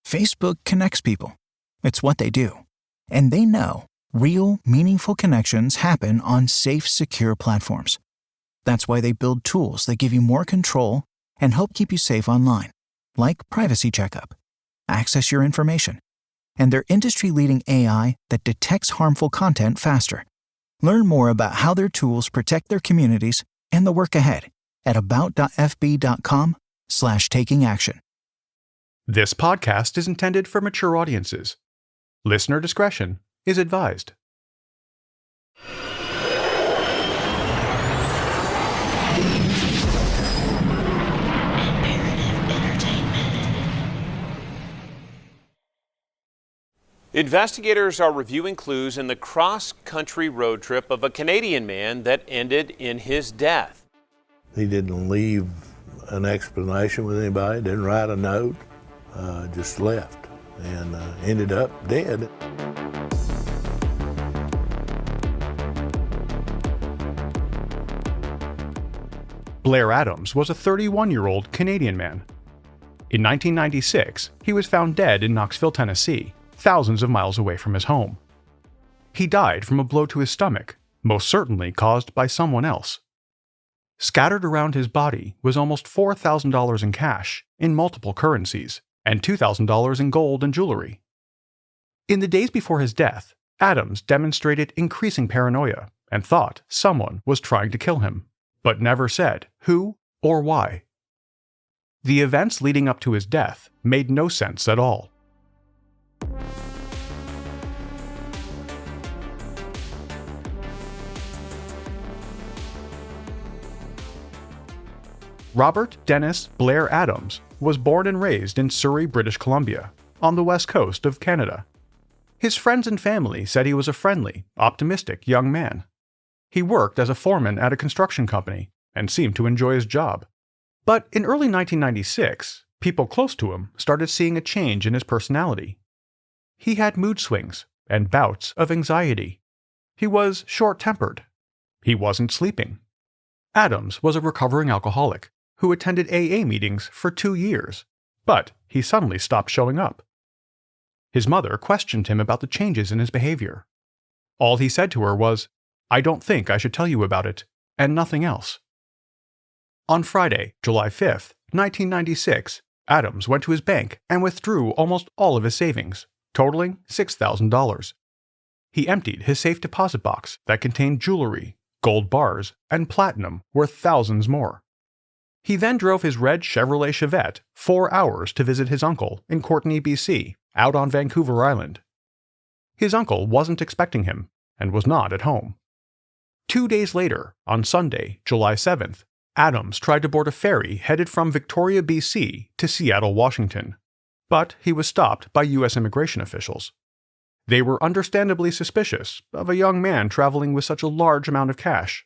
Facebook connects people. It's what they do. And they know real, meaningful connections happen on safe, secure platforms. That's why they build tools that give you more control and help keep you safe online, like Privacy Checkup. Access your information. And their industry-leading AI that detects harmful content faster. Learn more about how their tools protect their communities and the work ahead at about.fb.com/taking action. This podcast is intended for mature audiences. Listener discretion is advised. Investigators are reviewing clues in the cross-country road trip of a Canadian man that ended in his death. He didn't leave an explanation with anybody, didn't write a note, just left and ended up dead. Blair Adams was a 31-year-old Canadian man. In 1996, he was found dead in Knoxville, Tennessee, thousands of miles away from his home. He died from a blow to his stomach, most certainly caused by someone else. Scattered around his body was almost $4,000 in cash, in multiple currencies, and $2,000 in gold and jewelry. In the days before his death, Adams demonstrated increasing paranoia and thought someone was trying to kill him, but never said who or why. The events leading up to his death made no sense at all. Robert Dennis Blair Adams was born and raised in Surrey, British Columbia, on the west coast of Canada. His friends and family said he was a friendly, optimistic young man. He worked as a foreman at a construction company and seemed to enjoy his job. But in early 1996, people close to him started seeing a change in his personality. He had mood swings and bouts of anxiety. He was short-tempered. He wasn't sleeping. Adams was a recovering alcoholic who attended AA meetings for 2 years, but he suddenly stopped showing up. His mother questioned him about the changes in his behavior. All he said to her was, "I don't think I should tell you about it," and nothing else. On Friday, July 5, 1996, Adams went to his bank and withdrew almost all of his savings, totaling $6,000. He emptied his safe deposit box that contained jewelry, gold bars, and platinum worth thousands more. He then drove his red Chevrolet Chevette 4 hours to visit his uncle in Courtenay, BC, out on Vancouver Island. His uncle wasn't expecting him and was not at home. 2 days later, on Sunday, July 7th, Adams tried to board a ferry headed from Victoria, BC to Seattle, Washington, but he was stopped by U.S. immigration officials. They were understandably suspicious of a young man traveling with such a large amount of cash.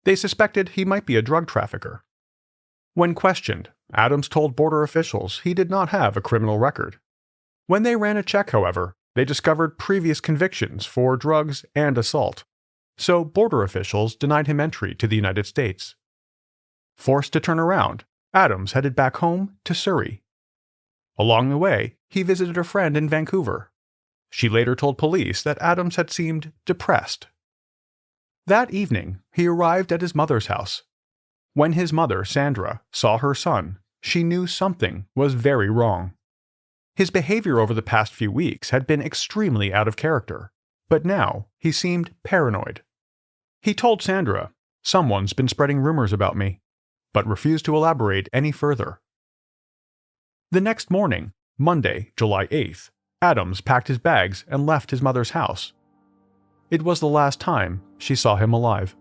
They suspected he might be a drug trafficker. When questioned, Adams told border officials he did not have a criminal record. When they ran a check, however, they discovered previous convictions for drugs and assault, so border officials denied him entry to the United States. Forced to turn around, Adams headed back home to Surrey. Along the way, he visited a friend in Vancouver. She later told police that Adams had seemed depressed. That evening, he arrived at his mother's house. When his mother, Sandra, saw her son, she knew something was very wrong. His behavior over the past few weeks had been extremely out of character, but now he seemed paranoid. He told Sandra, "Someone's been spreading rumors about me," but refused to elaborate any further. The next morning, Monday, July 8th, Adams packed his bags and left his mother's house. It was the last time she saw him alive.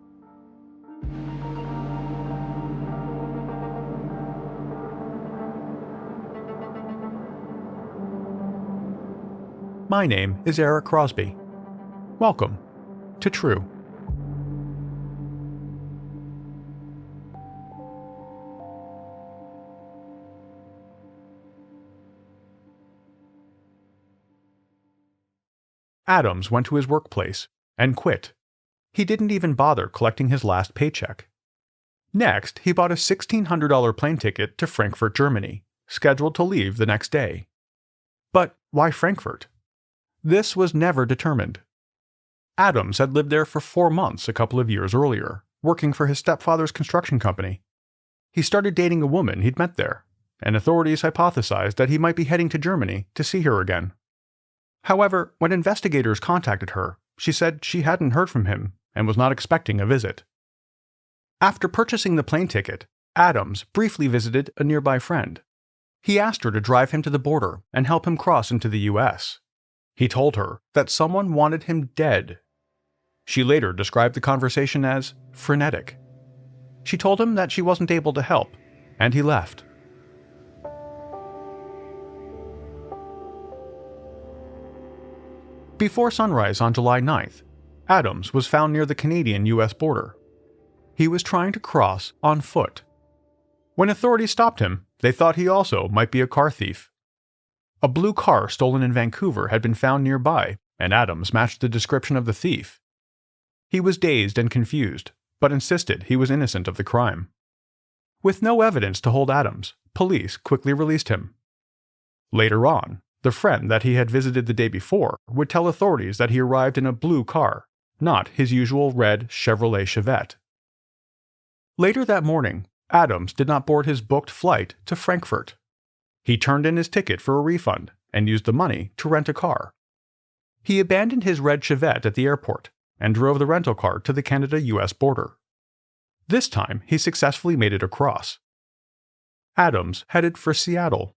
My name is Eric Crosby. Welcome to True. Adams went to his workplace and quit. He didn't even bother collecting his last paycheck. Next, he bought a $1,600 plane ticket to Frankfurt, Germany, scheduled to leave the next day. But why Frankfurt? This was never determined. Adams had lived there for 4 months a couple of years earlier, working for his stepfather's construction company. He started dating a woman he'd met there, and authorities hypothesized that he might be heading to Germany to see her again. However, when investigators contacted her, she said she hadn't heard from him and was not expecting a visit. After purchasing the plane ticket, Adams briefly visited a nearby friend. He asked her to drive him to the border and help him cross into the U.S. He told her that someone wanted him dead. She later described the conversation as frenetic. She told him that she wasn't able to help, and he left. Before sunrise on July 9th, Adams was found near the Canadian-U.S. border. He was trying to cross on foot. When authorities stopped him, they thought he also might be a car thief. A blue car stolen in Vancouver had been found nearby, and Adams matched the description of the thief. He was dazed and confused, but insisted he was innocent of the crime. With no evidence to hold Adams, police quickly released him. Later on, the friend that he had visited the day before would tell authorities that he arrived in a blue car, not his usual red Chevrolet Chevette. Later that morning, Adams did not board his booked flight to Frankfurt. He turned in his ticket for a refund and used the money to rent a car. He abandoned his red Chevette at the airport and drove the rental car to the Canada-US border. This time, he successfully made it across. Adams headed for Seattle.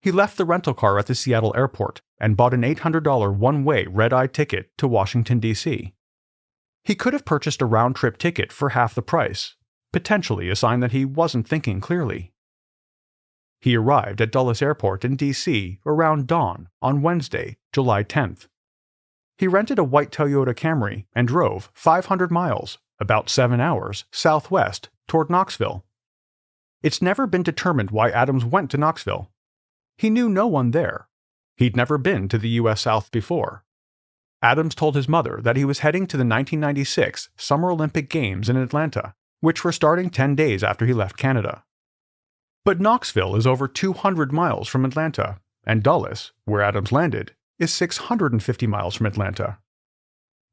He left the rental car at the Seattle airport and bought an $800 one-way red-eye ticket to Washington, D.C. He could have purchased a round-trip ticket for half the price, potentially a sign that he wasn't thinking clearly. He arrived at Dulles Airport in D.C. around dawn on Wednesday, July 10th. He rented a white Toyota Camry and drove 500 miles, about 7 hours, southwest toward Knoxville. It's never been determined why Adams went to Knoxville. He knew no one there. He'd never been to the U.S. South before. Adams told his mother that he was heading to the 1996 Summer Olympic Games in Atlanta, which were starting 10 days after he left Canada. But Knoxville is over 200 miles from Atlanta, and Dulles, where Adams landed, is 650 miles from Atlanta.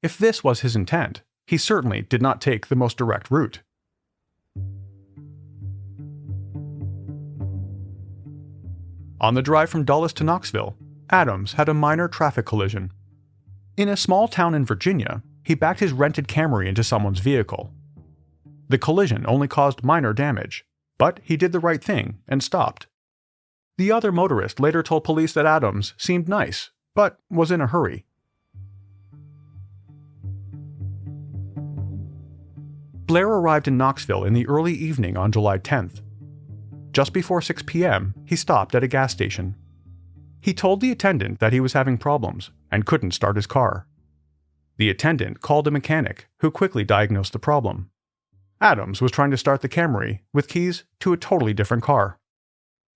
If this was his intent, he certainly did not take the most direct route. On the drive from Dulles to Knoxville, Adams had a minor traffic collision. In a small town in Virginia, he backed his rented Camry into someone's vehicle. The collision only caused minor damage, but he did the right thing and stopped. The other motorist later told police that Adams seemed nice, but was in a hurry. Blair arrived in Knoxville in the early evening on July 10th. Just before 6 p.m., he stopped at a gas station. He told the attendant that he was having problems and couldn't start his car. The attendant called a mechanic, who quickly diagnosed the problem. Adams was trying to start the Camry with keys to a totally different car.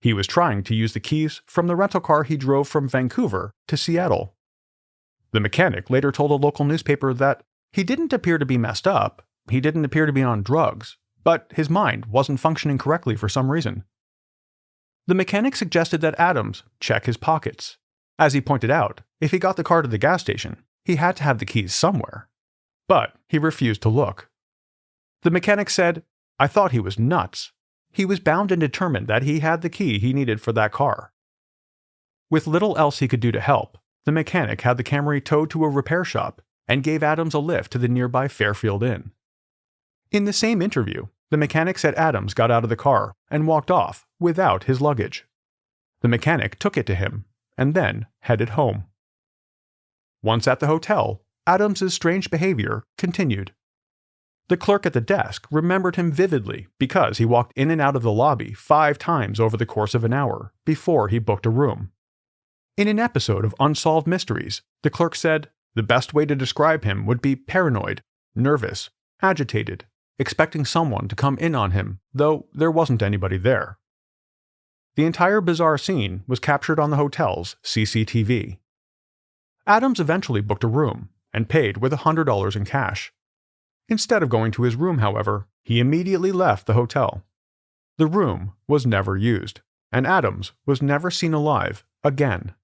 He was trying to use the keys from the rental car he drove from Vancouver to Seattle. The mechanic later told a local newspaper that he didn't appear to be messed up, he didn't appear to be on drugs, but his mind wasn't functioning correctly for some reason. The mechanic suggested that Adams check his pockets. As he pointed out, if he got the car to the gas station, he had to have the keys somewhere. But he refused to look. The mechanic said, "I thought he was nuts." He was bound and determined that he had the key he needed for that car. With little else he could do to help, the mechanic had the Camry towed to a repair shop and gave Adams a lift to the nearby Fairfield Inn. In the same interview, the mechanic said Adams got out of the car and walked off without his luggage. The mechanic took it to him and then headed home. Once at the hotel, Adams's strange behavior continued. The clerk at the desk remembered him vividly because he walked in and out of the lobby 5 times over the course of an hour before he booked a room. In an episode of Unsolved Mysteries, the clerk said the best way to describe him would be paranoid, nervous, agitated, expecting someone to come in on him, though there wasn't anybody there. The entire bizarre scene was captured on the hotel's CCTV. Adams eventually booked a room and paid with $100 in cash. Instead of going to his room, however, he immediately left the hotel. The room was never used, and Adams was never seen alive again.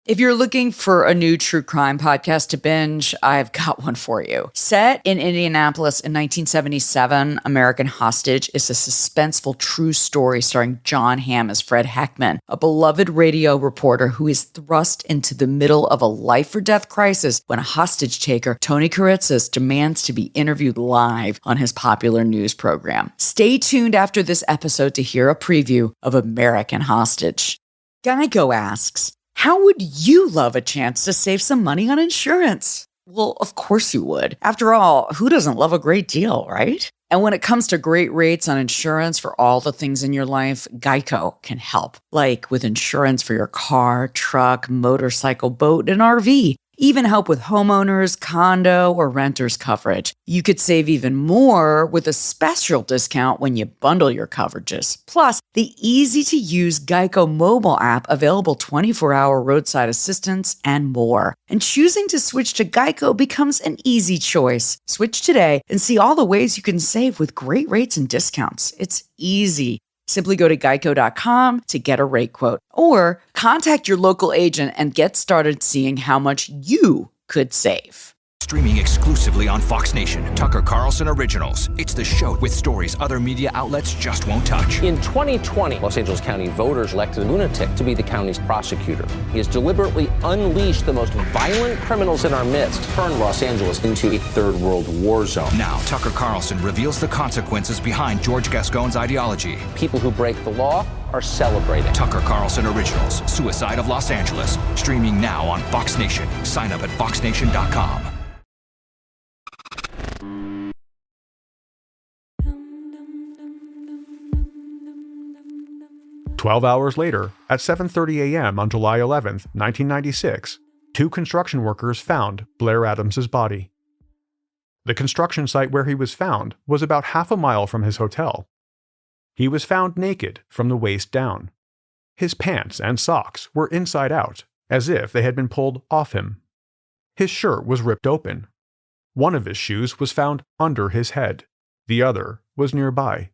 If you're looking for a new true crime podcast to binge, I've got one for you. Set in Indianapolis in 1977, American Hostage is a suspenseful true story starring John Hamm as Fred Heckman, a beloved radio reporter who is thrust into the middle of a life-or-death crisis when a hostage taker, Tony Kuritzis, demands to be interviewed live on his popular news program. Stay tuned after this episode to hear a preview of American Hostage. Geico asks, how would you love a chance to save some money on insurance? Well, of course you would. After all, who doesn't love a great deal, right? And when it comes to great rates on insurance for all the things in your life, Geico can help. Like with insurance for your car, truck, motorcycle, boat, and RV. Even help with homeowners, condo, or renters coverage. You could save even more with a special discount when you bundle your coverages. Plus, the easy-to-use Geico mobile app available 24-hour roadside assistance and more. And choosing to switch to Geico becomes an easy choice. Switch today and see all the ways you can save with great rates and discounts. It's easy. Simply go to geico.com to get a rate quote or contact your local agent and get started seeing how much you could save. Streaming exclusively on Fox Nation, Tucker Carlson Originals. It's the show with stories other media outlets just won't touch. In 2020, Los Angeles County voters elected a lunatic to be the county's prosecutor. He has deliberately unleashed the most violent criminals in our midst, turned Los Angeles into a third world war zone. Now, Tucker Carlson reveals the consequences behind George Gascon's ideology. People who break the law are celebrating. Tucker Carlson Originals, Suicide of Los Angeles. Streaming now on Fox Nation. Sign up at foxnation.com. 12 hours later, at 7:30 a.m. on July 11, 1996, two construction workers found Blair Adams' body. The construction site where he was found was about half a mile from his hotel. He was found naked from the waist down. His pants and socks were inside out, as if they had been pulled off him. His shirt was ripped open. One of his shoes was found under his head. The other was nearby.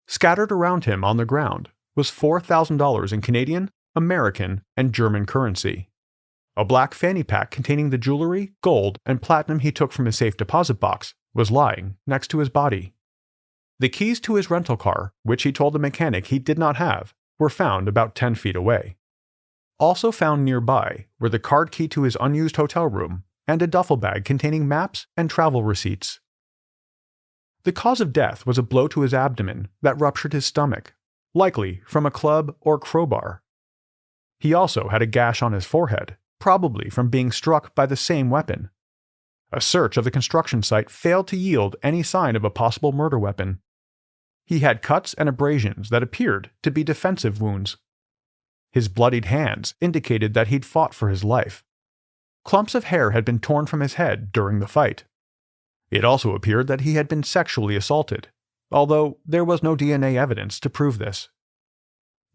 Scattered around him on the ground was $4,000 in Canadian, American, and German currency. A black fanny pack containing the jewelry, gold, and platinum he took from his safe deposit box was lying next to his body. The keys to his rental car, which he told the mechanic he did not have, were found about 10 feet away. Also found nearby were the card key to his unused hotel room and a duffel bag containing maps and travel receipts. The cause of death was a blow to his abdomen that ruptured his stomach, likely from a club or crowbar. He also had a gash on his forehead, probably from being struck by the same weapon. A search of the construction site failed to yield any sign of a possible murder weapon. He had cuts and abrasions that appeared to be defensive wounds. His bloodied hands indicated that he'd fought for his life. Clumps of hair had been torn from his head during the fight. It also appeared that he had been sexually assaulted, although there was no DNA evidence to prove this.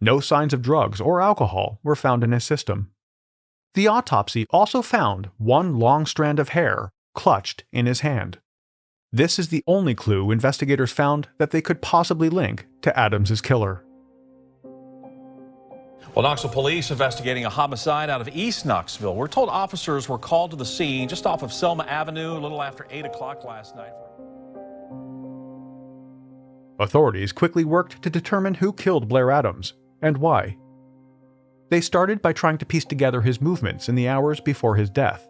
No signs of drugs or alcohol were found in his system. The autopsy also found one long strand of hair clutched in his hand. This is the only clue investigators found that they could possibly link to Adams' killer. Well, Knoxville police investigating a homicide out of East Knoxville. We're told officers were called to the scene just off of Selma Avenue a little after 8 o'clock last night. Authorities quickly worked to determine who killed Blair Adams and why. They started by trying to piece together his movements in the hours before his death.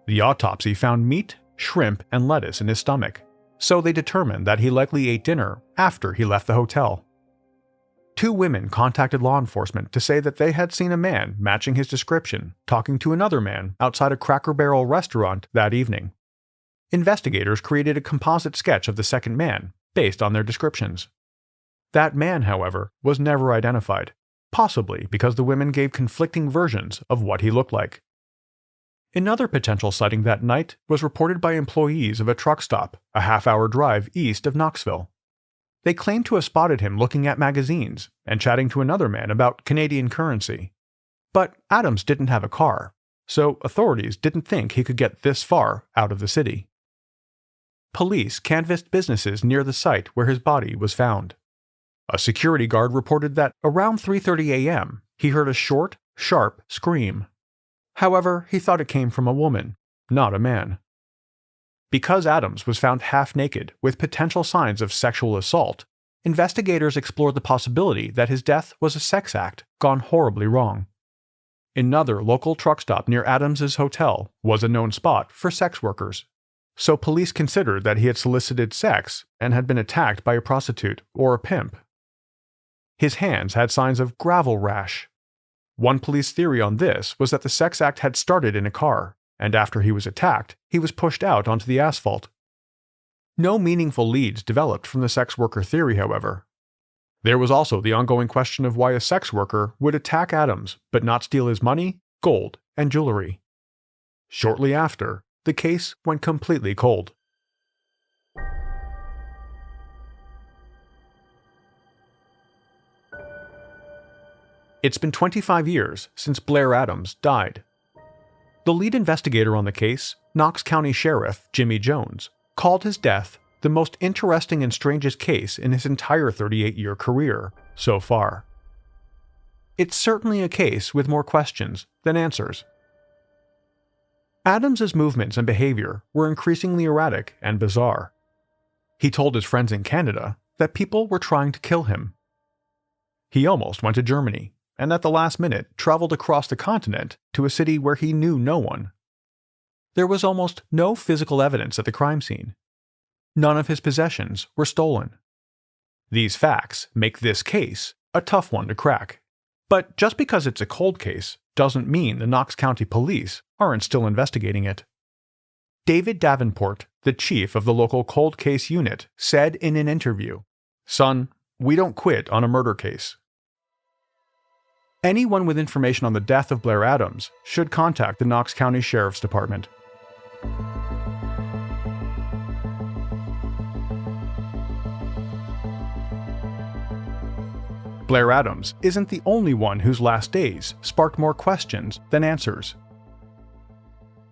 The autopsy found meat, shrimp, and lettuce in his stomach, so they determined that he likely ate dinner after he left the hotel. Two women contacted law enforcement to say that they had seen a man matching his description talking to another man outside a Cracker Barrel restaurant that evening. Investigators created a composite sketch of the second man based on their descriptions. That man, however, was never identified, possibly because the women gave conflicting versions of what he looked like. Another potential sighting that night was reported by employees of a truck stop a half-hour drive east of Knoxville. They claimed to have spotted him looking at magazines and chatting to another man about Canadian currency. But Adams didn't have a car, so authorities didn't think he could get this far out of the city. Police canvassed businesses near the site where his body was found. A security guard reported that around 3:30 a.m., he heard a short, sharp scream. However, he thought it came from a woman, not a man. Because Adams was found half naked with potential signs of sexual assault, investigators explored the possibility that his death was a sex act gone horribly wrong. Another local truck stop near Adams's hotel was a known spot for sex workers, so police considered that he had solicited sex and had been attacked by a prostitute or a pimp. His hands had signs of gravel rash. One police theory on this was that the sex act had started in a car, and after he was attacked, he was pushed out onto the asphalt. No meaningful leads developed from the sex worker theory, however. There was also the ongoing question of why a sex worker would attack Adams but not steal his money, gold, and jewelry. Shortly after, the case went completely cold. It's been 25 years since Blair Adams died. The lead investigator on the case, Knox County Sheriff Jimmy Jones, called his death the most interesting and strangest case in his entire 38-year career so far. It's certainly a case with more questions than answers. Adams's movements and behavior were increasingly erratic and bizarre. He told his friends in Canada that people were trying to kill him. He almost went to Germany, and at the last minute traveled across the continent to a city where he knew no one. There was almost no physical evidence at the crime scene. None of his possessions were stolen. These facts make this case a tough one to crack. But just because it's a cold case doesn't mean the Knox County Police aren't still investigating it. David Davenport, the chief of the local cold case unit, said in an interview, "Son, we don't quit on a murder case." Anyone with information on the death of Blair Adams should contact the Knox County Sheriff's Department. Blair Adams isn't the only one whose last days sparked more questions than answers.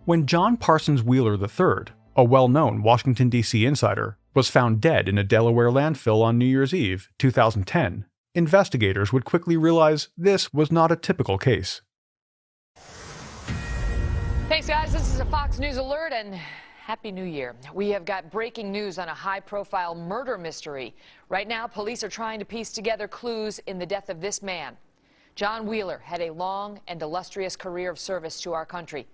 When John Parsons Wheeler III, a well-known Washington, D.C. insider, was found dead in a Delaware landfill on New Year's Eve, 2010, investigators would quickly realize this was not a typical case. Thanks, guys. This is a Fox News alert, and Happy New Year. We have got breaking news on a high-profile murder mystery. Right now, police are trying to piece together clues in the death of this man. John Wheeler had a long and illustrious career of service to our country.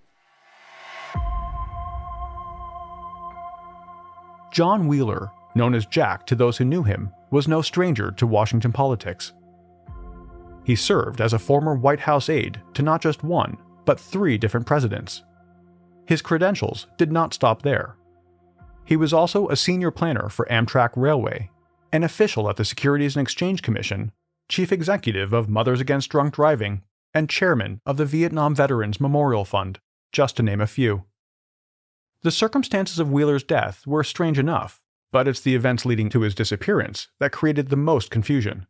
John Wheeler, known as Jack to those who knew him, was no stranger to Washington politics. He served as a former White House aide to not just one, but 3 different presidents. His credentials did not stop there. He was also a senior planner for Amtrak Railway, an official at the Securities and Exchange Commission, chief executive of Mothers Against Drunk Driving, and chairman of the Vietnam Veterans Memorial Fund, just to name a few. The circumstances of Wheeler's death were strange enough, but it's the events leading to his disappearance that created the most confusion.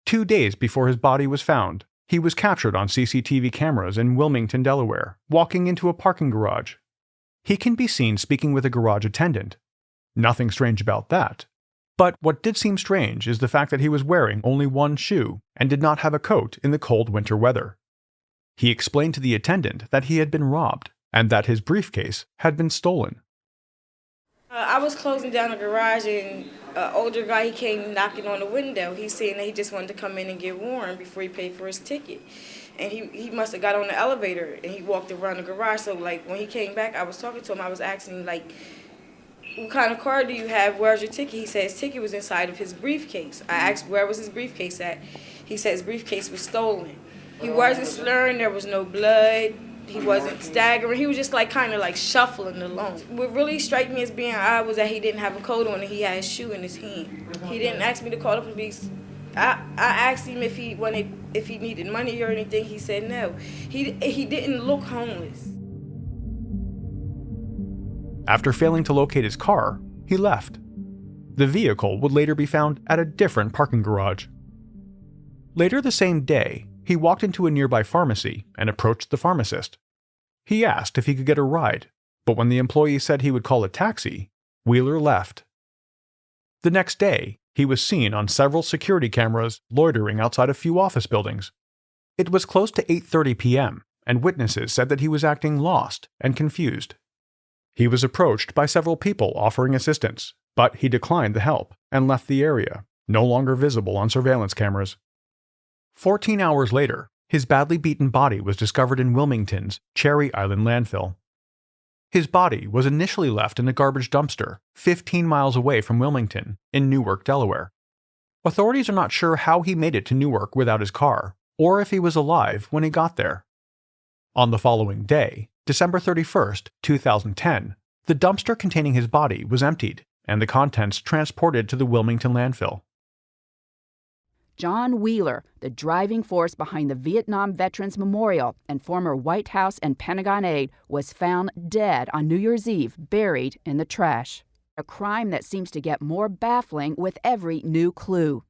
2 days before his body was found, he was captured on CCTV cameras in Wilmington, Delaware, walking into a parking garage. He can be seen speaking with a garage attendant. Nothing strange about that. But what did seem strange is the fact that he was wearing only one shoe and did not have a coat in the cold winter weather. He explained to the attendant that he had been robbed and that his briefcase had been stolen. I was closing down the garage, and an older guy, he came knocking on the window. He's saying that he just wanted to come in and get warm before he paid for his ticket. And he must have got on the elevator, and he walked around the garage. So, like, when he came back, I was talking to him. I was asking him, like, what kind of car do you have? Where's your ticket? He said his ticket was inside of his briefcase. I asked where was his briefcase at. He said his briefcase was stolen. He wasn't slurring. There was no blood. He wasn't staggering. He was just like kind of like shuffling along. What really struck me as being odd was that he didn't have a coat on and he had his shoe in his hand. He didn't ask me to call the police. I asked him if he needed money or anything. He said no. He didn't look homeless. After failing to locate his car, he left. The vehicle would later be found at a different parking garage. Later the same day, he walked into a nearby pharmacy and approached the pharmacist. He asked if he could get a ride, but when the employee said he would call a taxi, Wheeler left. The next day, he was seen on several security cameras loitering outside a few office buildings. It was close to 8:30 p.m., and witnesses said that he was acting lost and confused. He was approached by several people offering assistance, but he declined the help and left the area, no longer visible on surveillance cameras. 14 hours later, his badly beaten body was discovered in Wilmington's Cherry Island landfill. His body was initially left in a garbage dumpster 15 miles away from Wilmington in Newark, Delaware. Authorities are not sure how he made it to Newark without his car, or if he was alive when he got there. On the following day, December 31st, 2010, the dumpster containing his body was emptied and the contents transported to the Wilmington landfill. John Wheeler, the driving force behind the Vietnam Veterans Memorial and former White House and Pentagon aide, was found dead on New Year's Eve, buried in the trash. A crime that seems to get more baffling with every new clue.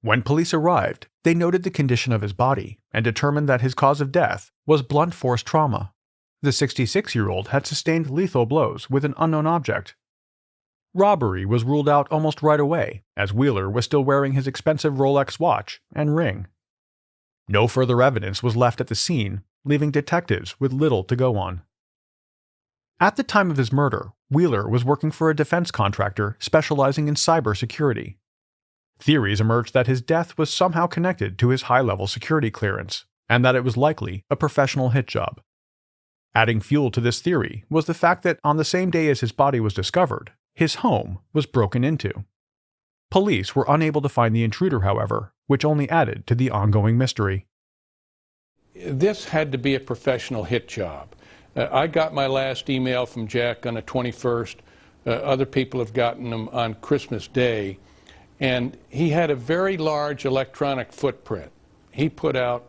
When police arrived, they noted the condition of his body and determined that his cause of death was blunt force trauma. The 66-year-old had sustained lethal blows with an unknown object. Robbery was ruled out almost right away, as Wheeler was still wearing his expensive Rolex watch and ring. No further evidence was left at the scene, leaving detectives with little to go on. At the time of his murder, Wheeler was working for a defense contractor specializing in cybersecurity. Theories emerged that his death was somehow connected to his high-level security clearance, and that it was likely a professional hit job. Adding fuel to this theory was the fact that on the same day as his body was discovered, his home was broken into. Police were unable to find the intruder, however, which only added to the ongoing mystery. This had to be a professional hit job. I got my last email from Jack on the 21st. Other people have gotten them on Christmas Day. And he had a very large electronic footprint. He put out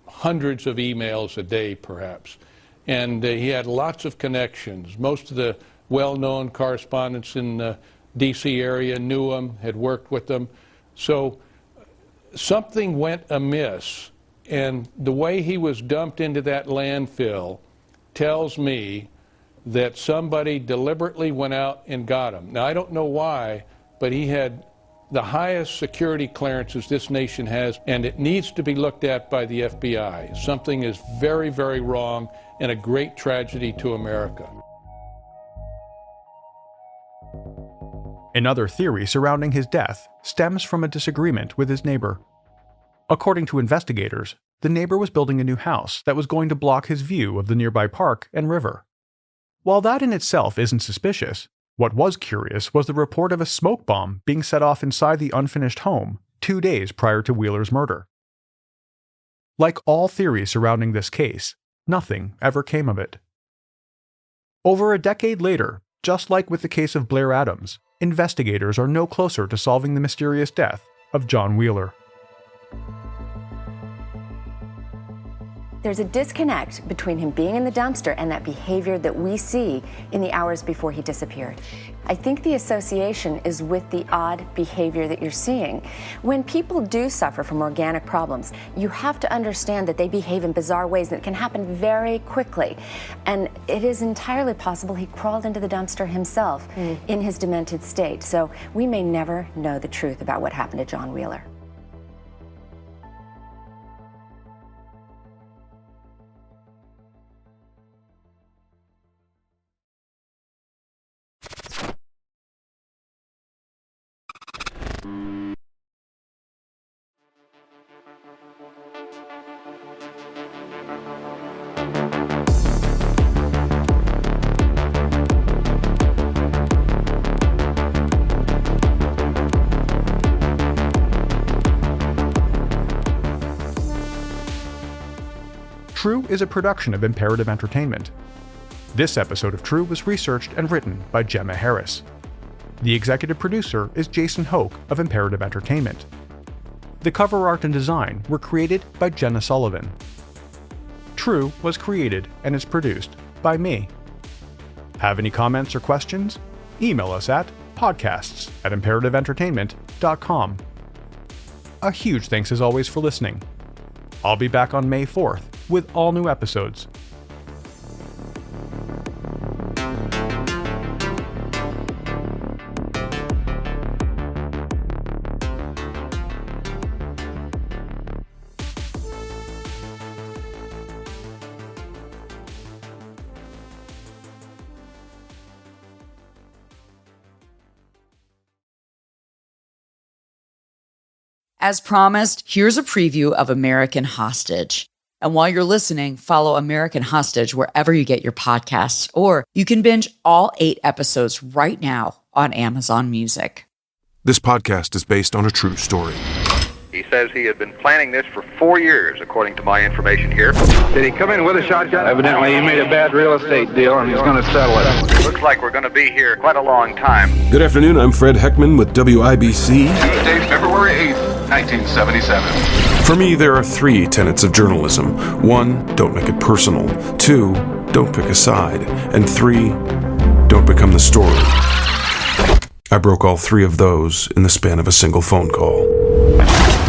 hundreds of emails a day, perhaps. And he had lots of connections. Most of the well-known correspondents in the D.C. area knew him, had worked with them. So something went amiss, and the way he was dumped into that landfill tells me that somebody deliberately went out and got him. Now, I don't know why, but he had the highest security clearances this nation has, and it needs to be looked at by the FBI. Something is very, very wrong, and a great tragedy to America. Another theory surrounding his death stems from a disagreement with his neighbor. According to investigators, the neighbor was building a new house that was going to block his view of the nearby park and river. While that in itself isn't suspicious, what was curious was the report of a smoke bomb being set off inside the unfinished home 2 days prior to Wheeler's murder. Like all theories surrounding this case, nothing ever came of it. Over a decade later, just like with the case of Blair Adams, investigators are no closer to solving the mysterious death of John Wheeler. There's a disconnect between him being in the dumpster and that behavior that we see in the hours before he disappeared. I think the association is with the odd behavior that you're seeing. When people do suffer from organic problems, you have to understand that they behave in bizarre ways that can happen very quickly. And it is entirely possible he crawled into the dumpster himself in his demented state. So we may never know the truth about what happened to John Wheeler. True is a production of Imperative Entertainment. This episode of True was researched and written by Gemma Harris. The executive producer is Jason Hoke of Imperative Entertainment. The cover art and design were created by Jenna Sullivan. True was created and is produced by me. Have any comments or questions? Email us at podcasts@imperativeentertainment.com. A huge thanks as always for listening. I'll be back on May 4th with all new episodes. As promised, here's a preview of American Hostage. And while you're listening, follow American Hostage wherever you get your podcasts, or you can binge all 8 episodes right now on Amazon Music. This podcast is based on a true story. He says he had been planning this for 4 years, according to my information here. Did he come in with a shotgun? Evidently, he made a bad real estate deal and he's going to settle it. Looks like we're going to be here quite a long time. Good afternoon, I'm Fred Heckman with WIBC. Tuesday, February 8th, 1977. For me, there are 3 tenets of journalism. 1, don't make it personal. 2, don't pick a side. And 3, don't become the story. I broke all 3 of those in the span of a single phone call.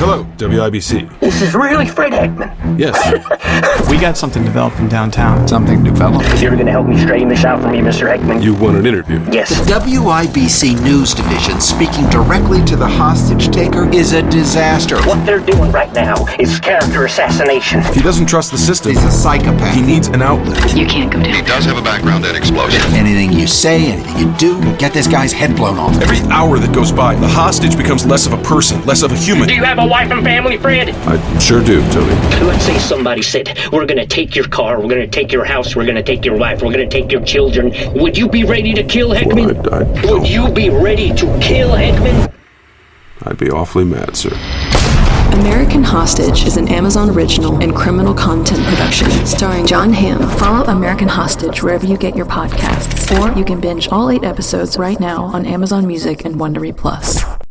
Hello, WIBC. This is really Fred Heckman. Yes. We got something developing downtown. Something developed? You're going to help me straighten this out for me, Mr. Heckman? You want an interview? Yes. The WIBC News Division speaking directly to the hostage taker is a disaster. What they're doing right now is character assassination. He doesn't trust the system. He's a psychopath. He needs an outlet. You can't go down. He does have a background in explosions. Anything you say, anything you do, will get this guy's head blown off. Every hour that goes by, the hostage becomes less of a person, less of a human. Do you have a wife and family, Fred? I sure do, Tony. Let's say somebody said, we're going to take your car, we're going to take your house, we're going to take your wife, we're going to take your children. Would you be ready to kill Heckman? Well, Would you be ready to kill Heckman? I'd be awfully mad, sir. American Hostage is an Amazon original and criminal content production starring John Hamm. Follow American Hostage wherever you get your podcasts, or you can binge all 8 episodes right now on Amazon Music and Wondery Plus.